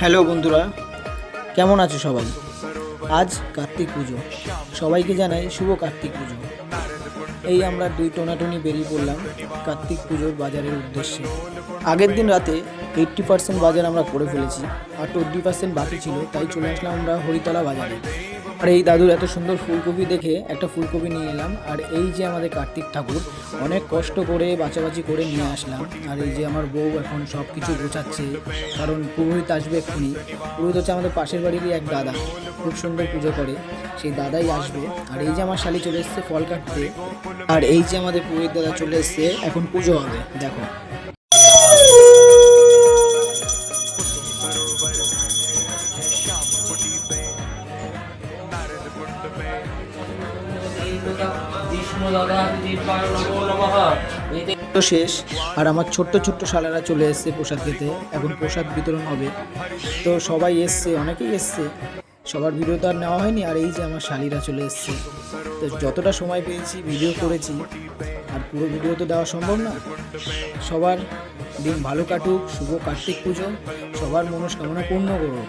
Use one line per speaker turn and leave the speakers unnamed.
Hello বন্ধুরা, কেমন আছো সবাই? আজ কার্তিক পুজো, সবাইকে জানাই শুভ কার্তিক পুজো। এই আমরা দুই টোনাটুনি বেরিয়ে পড়লাম কার্তিক পুজোর বাজারের উদ্দেশ্যে। আগের দিন রাতে 80% বাজার আমরা করে ফেলেছি, আর 20% বাকি ছিল, তাই চলে আসলাম আমরা হরিতলা বাজারে। আর এই দাদুর এত সুন্দর ফুলকপি দেখে একটা ফুলকপি নিয়ে এলাম। আর এই যে আমাদের কার্তিক ঠাকুর, অনেক কষ্ট করে বাছাবাছি করে নিয়ে আসলাম। আর এই যে আমার বউ এখন সব কিছু গোছাচ্ছে, কারণ পুরোহিত আসবে এক্ষুনি। পুরোহিত হচ্ছে আমাদের পাশের বাড়িরই এক দাদা, খুব সুন্দর পুজো করে, সেই দাদাই আসবে। আর এই যে আমার শালি চলে এসছে ফল কাটতে, আর এই যে আমাদের পুরোহিত দাদা চলে এসছে, এখন পুজো হবে দেখো। তো শেষ, আর আমার ছোট্ট ছোট্ট শালারা চলে এসছে প্রসাদ খেতে, এখন প্রসাদ বিতরণ হবে। তো সবাই এসছে, অনেকেই এসছে, সবার ভিডিও তো আর নেওয়া হয়নি। আর এই যে আমার শালিরা চলে এসছে, তো যতটা সময় পেয়েছি ভিডিও করেছি, আর পুরো ভিডিও তো দেওয়া সম্ভব না। সবার দিন ভালো কাটুক, শুভ কার্তিক পুজো, সবার মনস্কামনা পূর্ণ করুক।